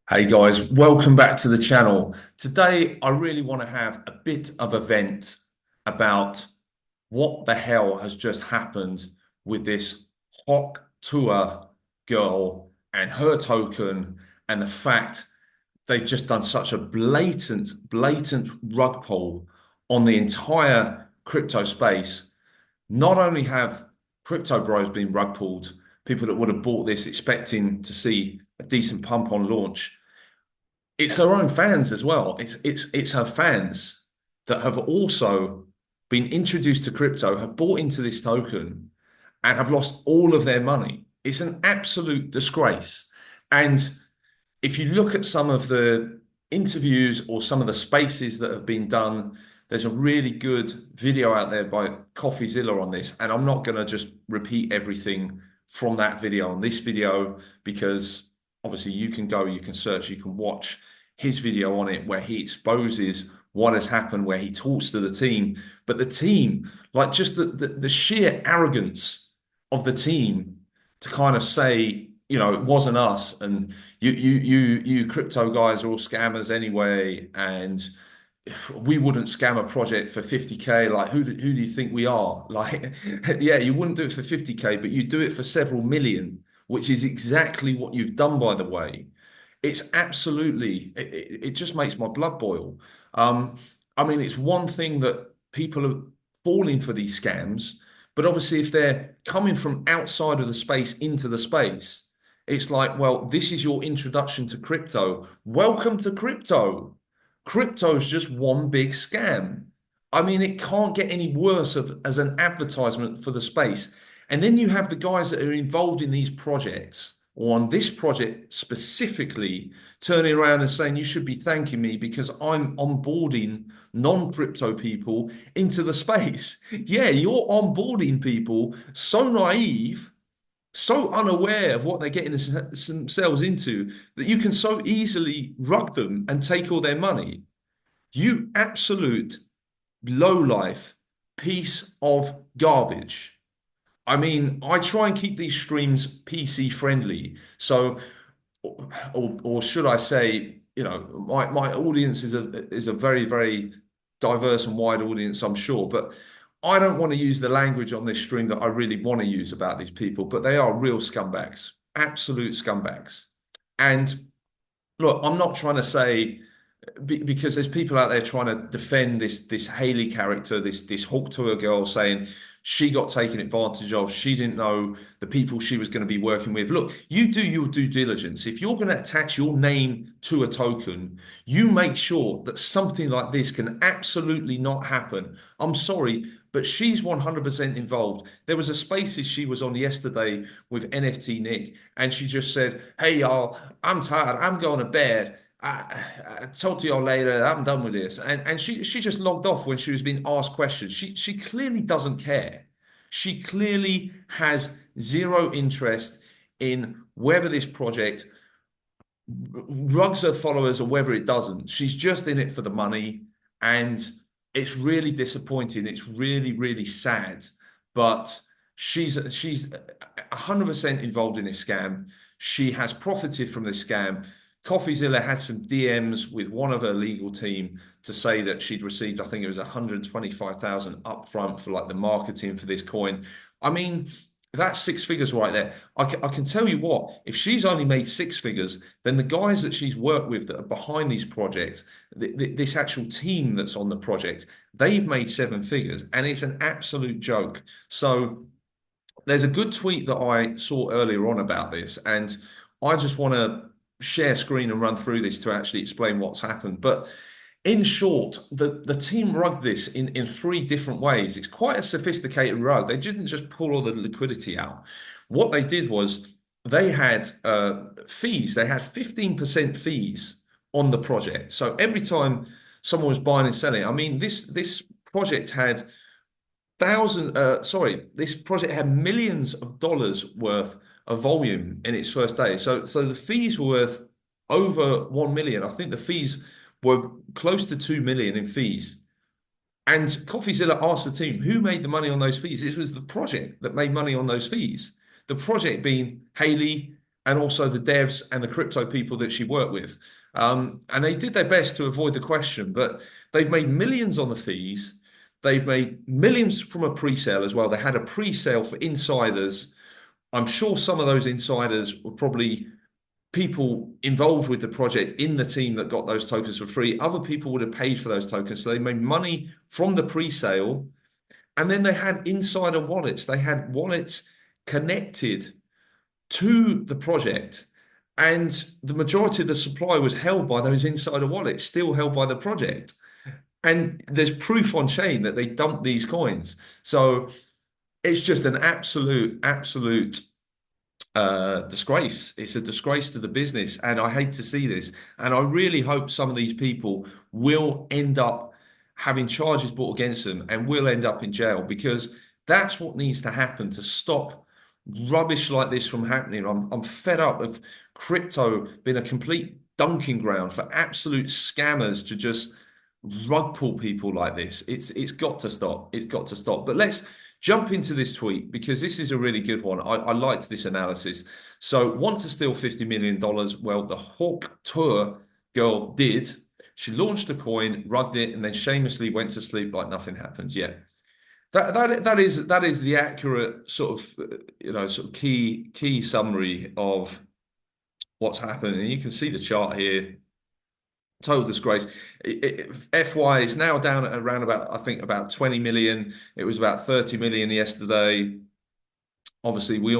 Hey guys, welcome back to the channel. Today, I really want to have a bit of a vent about what the hell has just happened with this Hawk Tuah girl and her token, and the fact they've just done such a blatant rug pull on the entire crypto space. Not only have crypto bros been rug pulled, people that would have bought this expecting to see a decent pump on launch, it's her own fans as well. It's her fans that have also been introduced to crypto, have bought into this token, and have lost all of their money. It's an absolute disgrace. And if you look at some of the interviews or some of the spaces that have been done, there's a really good video out there by CoffeeZilla on this. And I'm not going to just repeat everything from that video on this video because obviously you can go, you can search, you can watch his video on it where he exposes what has happened, where he talks to the team. But the team, like just the sheer arrogance of the team to kind of say, it wasn't us, and you crypto guys are all scammers anyway, and we wouldn't scam a project for 50K. Like, who do you think we are? Like, yeah, you wouldn't do it for 50K, but you do it for several million, which is exactly what you've done, by the way. It's absolutely, it just makes my blood boil. Um, I mean, it's one thing that people are falling for these scams, but obviously, if they're coming from outside of the space into the space, it's like, well, this is your introduction to crypto. Welcome to crypto. Crypto's just one big scam. I mean, it can't get any worse as an advertisement for the space. And then you have the guys that are involved in these projects, or on this project specifically, turning around and saying, you should be thanking me because I'm onboarding non-crypto people into the space. Yeah, you're onboarding people so naive, so unaware of what they're getting themselves into, that you can so easily rug them and take all their money. You absolute lowlife piece of garbage. I mean, I try and keep these streams PC friendly. So, or should I say, my audience is a very, very diverse and wide audience, I'm sure. But I don't want to use the language on this stream that I really want to use about these people, but they are real scumbags, absolute scumbags. And look, I'm not trying to say because there's people out there trying to defend this Haley character, this Hawk Tuah girl, saying she got taken advantage of. She didn't know the people she was going to be working with. Look, you do your due diligence. If you're going to attach your name to a token, you make sure that something like this can absolutely not happen. I'm sorry, but she's 100% involved. There was a Spaces she was on yesterday with NFT Nick, and she just said, "Hey y'all, I'm tired. I'm going to bed. I talk to y'all later. I'm done with this." And she just logged off when she was being asked questions. She clearly doesn't care. She clearly has zero interest in whether this project rugs her followers or whether it doesn't. She's just in it for the money, and it's really disappointing. It's really, really sad. But she's 100% involved in this scam. She has profited from this scam. CoffeeZilla had some DMs with one of her legal team to say that she'd received, I think it was 125,000 upfront for like the marketing for this coin. I mean, that's six figures right there. I can tell you what, if she's only made six figures, then the guys that she's worked with that are behind these projects, this actual team that's on the project, they've made seven figures, and it's an absolute joke. So there's a good tweet that I saw earlier on about this, and I just want to share screen and run through this to actually explain what's happened. But in short, the team rugged this in three different ways. It's quite a sophisticated rug. They didn't just pull all the liquidity out. What they did was they had fees. They had 15% fees on the project. So every time someone was buying and selling, I mean, this project had this project had millions of dollars worth of volume in its first day. So the fees were worth over 1 million. I think the fees were close to 2 million in fees. And CoffeeZilla asked the team who made the money on those fees. It was the project that made money on those fees. The project being Haley and also the devs and the crypto people that she worked with. And they did their best to avoid the question, but they've made millions on the fees. They've made millions from a pre-sale as well. They had a pre-sale for insiders. I'm sure some of those insiders were probably people involved with the project in the team that got those tokens for free. Other people would have paid for those tokens. So they made money from the pre-sale. And then they had insider wallets. They had wallets connected to the project. And the majority of the supply was held by those insider wallets, still held by the project. And there's proof on chain that they dumped these coins. So it's just an absolute disgrace. It's a disgrace to the business, and I hate to see this. And I really hope some of these people will end up having charges brought against them and will end up in jail, because that's what needs to happen to stop rubbish like this from happening. I'm fed up of crypto being a complete dunking ground for absolute scammers to just rug pull people like this. It's got to stop. It's got to stop. But let's jump into this tweet, because this is a really good one. I liked this analysis. So, want to steal $50 million? Well, the Hawk Tuah girl did. She launched a coin, rugged it, and then shamelessly went to sleep like nothing happened. Yeah. That is the accurate sort of sort of key summary of what's happened. And you can see the chart here. Total disgrace. FY is now down at around about, I think, about 20 million. It was about 30 million yesterday. Obviously, we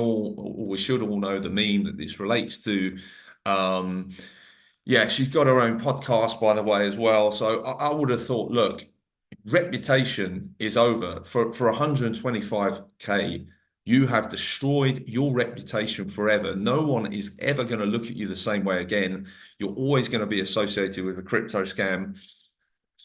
should all know the meme that this relates to. Yeah, she's got her own podcast, by the way, as well. So I would have thought, look, reputation is over for 125K. You have destroyed your reputation forever. No one is ever going to look at you the same way again. You're always going to be associated with a crypto scam.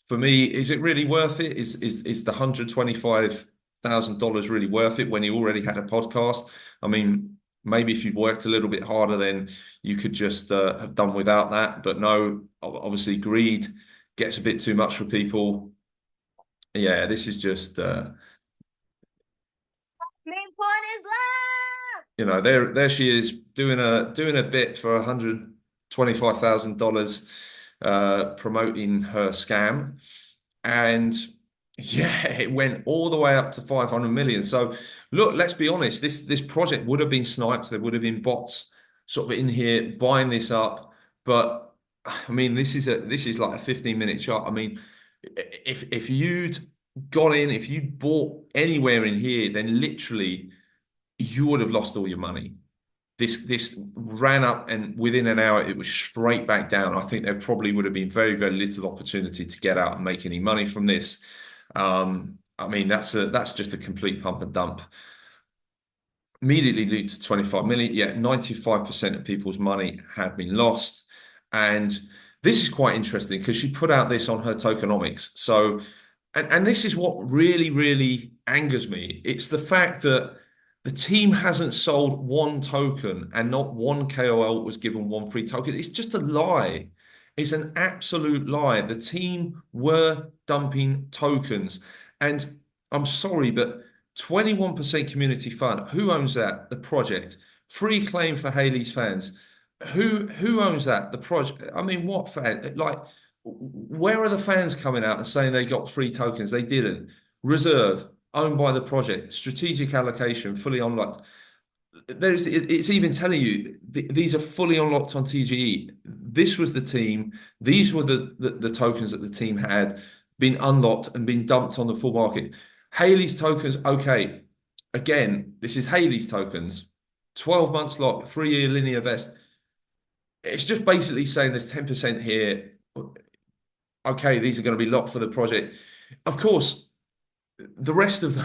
For me, is it really worth it? Is the $125,000 really worth it when you already had a podcast? I mean, maybe if you'd worked a little bit harder, then you could just have done without that. But no, obviously greed gets a bit too much for people. Yeah, this is just memecoin is live. there she is doing a bit for $125,000 promoting her scam. And yeah, it went all the way up to 500 million. So look, let's be honest, this project would have been sniped. There would have been bots sort of in here buying this up. But I mean, this is like a 15-minute chart. I mean, if you'd got in, if you'd bought anywhere in here, then literally you would have lost all your money. This ran up, and within an hour it was straight back down. I think there probably would have been very, very little opportunity to get out and make any money from this. I mean, that's just a complete pump and dump. Immediately lead to 25 million. Yeah, 95% of people's money had been lost. And this is quite interesting because she put out this on her tokenomics. So, and this is what really, really angers me. It's the fact that the team hasn't sold one token and not one KOL was given one free token. It's just a lie. It's an absolute lie. The team were dumping tokens. And I'm sorry, but 21% community fund. Who owns that? The project. Free claim for Haley's fans. Who owns that? The project. I mean, what fan? Like, where are the fans coming out and saying they got free tokens? They didn't. Reserve, owned by the project. Strategic allocation, fully unlocked. It's even telling you these are fully unlocked on TGE. This was the team. These were the tokens that the team had been unlocked and been dumped on the full market. Haley's tokens, okay. Again, this is Haley's tokens. 12 months lock, 3-year linear vest. It's just basically saying there's 10% here. Okay, these are going to be locked for the project. Of course, the rest of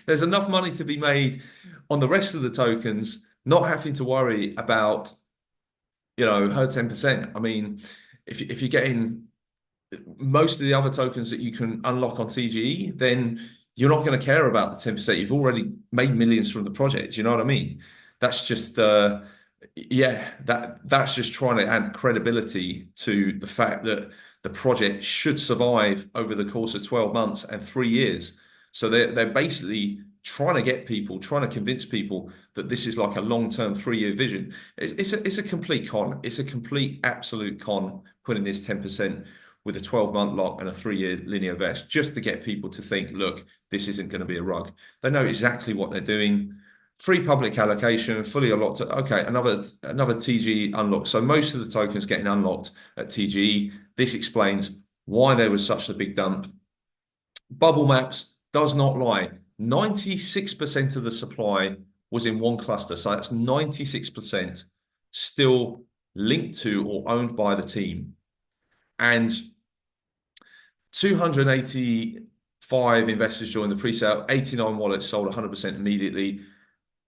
there's enough money to be made on the rest of the tokens, not having to worry about, her 10%. I mean, if you're getting most of the other tokens that you can unlock on TGE, then you're not going to care about the 10%. You've already made millions from the project. You know what I mean? That's just that's just trying to add credibility to the fact that the project should survive over the course of 12 months and 3 years. So they're basically trying to get people, trying to convince people that this is like a long-term 3-year vision. It's a complete con. It's a complete absolute con putting this 10% with a 12-month lock and a 3-year linear vest just to get people to think, look, this isn't going to be a rug. They know exactly what they're doing. Free public allocation, fully unlocked. Okay, another TGE unlocked. So most of the tokens getting unlocked at TGE. This explains why there was such a big dump. Bubble maps does not lie. 96% of the supply was in one cluster. So that's 96% still linked to or owned by the team. And 285 investors joined the pre-sale, 89 wallets sold 100% immediately.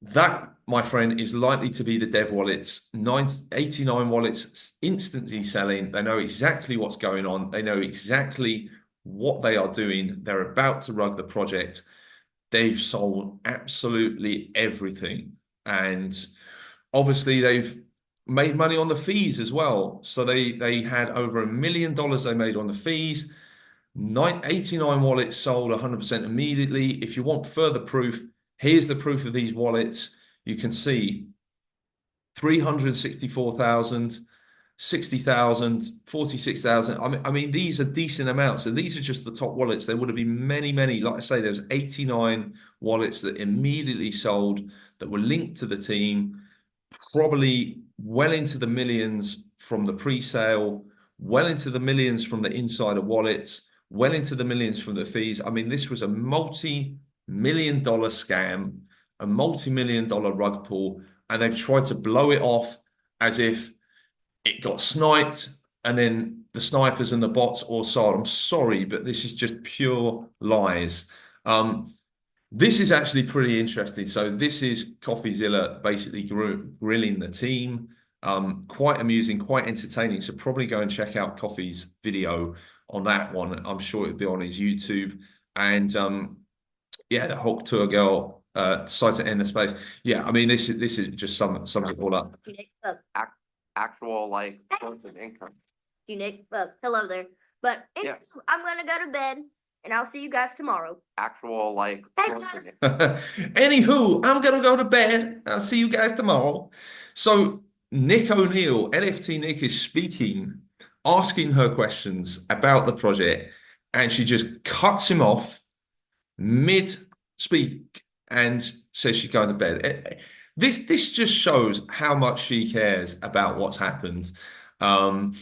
That, my friend, is likely to be the dev wallets. 89 wallets instantly selling. They know exactly what's going on. They know exactly what they are doing. They're about to rug the project. They've sold absolutely everything. And obviously they've made money on the fees as well. So they had over $1 million they made on the fees. 89 wallets sold 100% immediately. If you want further proof, here's the proof of these wallets. You can see 364,000, 60,000, 46,000. I mean, these are decent amounts. And these are just the top wallets. There would have been many, many. Like I say, there's 89 wallets that immediately sold that were linked to the team, probably well into the millions from the pre-sale, well into the millions from the insider wallets, well into the millions from the fees. I mean, this was a multi-million-dollar scam, a multi-million-dollar rug pull, and they've tried to blow it off as if it got sniped and then the snipers and the bots all sold. I'm sorry, but this is just pure lies. This is actually pretty interesting. So this is CoffeeZilla basically grilling the team. Quite amusing, quite entertaining. So probably go and check out Coffee's video on that one. I'm sure it'll be on his YouTube. And yeah, the Hawk Tuah girl decides to end the space. Yeah, I mean this is just sums it all up. Actual like source of income. Nick, hello there. But Yes. I'm gonna go to bed, and I'll see you guys tomorrow. Actual like Hey, source guys. of income. Anywho, I'm gonna go to bed. I'll see you guys tomorrow. So Nick O'Neill, NFT Nick, is speaking, asking her questions about the project, and she just cuts him off mid-speak and says she's going to bed. This just shows how much she cares about what's happened. And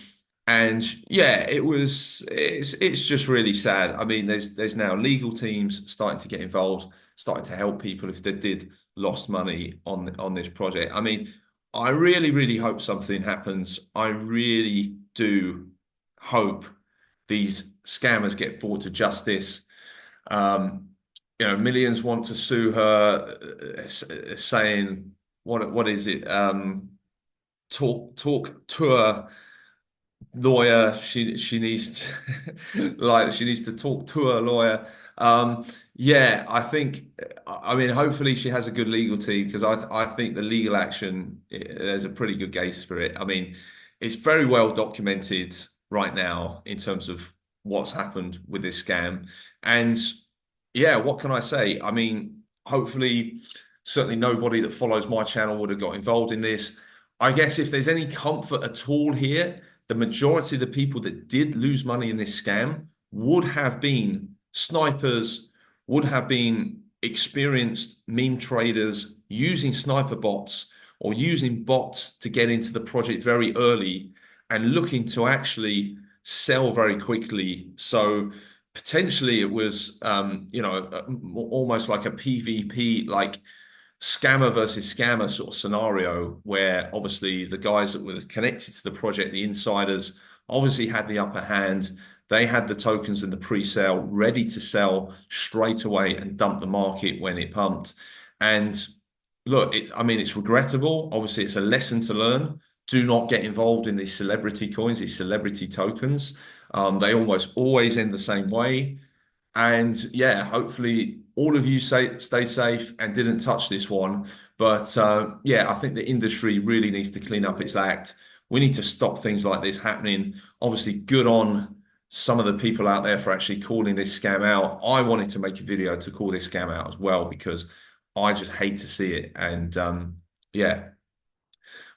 yeah, it's just really sad. I mean, there's now legal teams starting to get involved, starting to help people if they did lost money on this project. I mean, I really, really hope something happens. I really do hope these scammers get brought to justice. Millions want to sue her, saying what is it? Talk Tour lawyer. She needs to, like she needs to talk to her lawyer. Yeah, I think. I mean, hopefully she has a good legal team because I think the legal action there's a pretty good case for it. I mean, it's very well documented right now in terms of what's happened with this scam, and yeah, what can I say? I mean, hopefully, certainly nobody that follows my channel would have got involved in this. I guess if there's any comfort at all here, the majority of the people that did lose money in this scam would have been snipers, would have been experienced meme traders using sniper bots or using bots to get into the project very early and looking to actually sell very quickly. So potentially it was, almost like a PvP, like scammer versus scammer sort of scenario where obviously the guys that were connected to the project, the insiders, obviously had the upper hand. They had the tokens in the pre-sale ready to sell straight away and dump the market when it pumped. And look, I mean, it's regrettable. Obviously, it's a lesson to learn. Do not get involved in these celebrity coins, these celebrity tokens. They almost always end the same way. And yeah, hopefully all of you stay safe and didn't touch this one. But yeah, I think the industry really needs to clean up its act. We need to stop things like this happening. Obviously, good on some of the people out there for actually calling this scam out. I wanted to make a video to call this scam out as well because I just hate to see it. And yeah,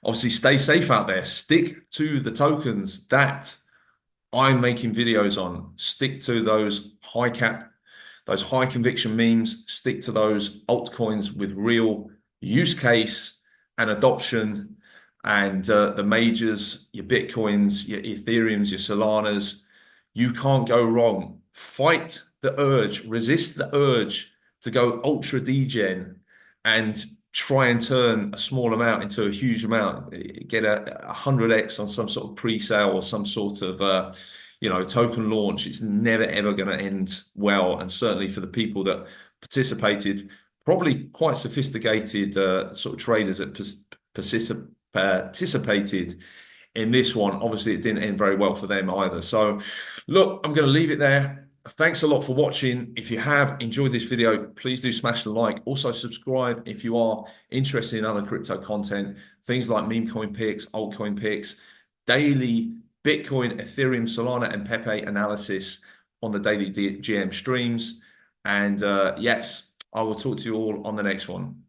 obviously stay safe out there. Stick to the tokens that I'm making videos on. Stick to those those high conviction memes. Stick to those altcoins with real use case and adoption. And the majors, your Bitcoins, your Ethereums, your Solanas, you can't go wrong. Fight the urge, resist the urge to go ultra degen and try and turn a small amount into a huge amount, get a 100x on some sort of pre-sale or some sort of token launch. It's never ever going to end well, and certainly for the people that participated, probably quite sophisticated sort of traders that participated in this one. Obviously, it didn't end very well for them either. So, look, I'm going to leave it there. Thanks a lot for watching. If you have enjoyed this video, please do smash the like. Also, subscribe if you are interested in other crypto content, things like meme coin picks, altcoin picks, daily Bitcoin, Ethereum, Solana, and Pepe analysis on the daily GM streams. And yes, I will talk to you all on the next one.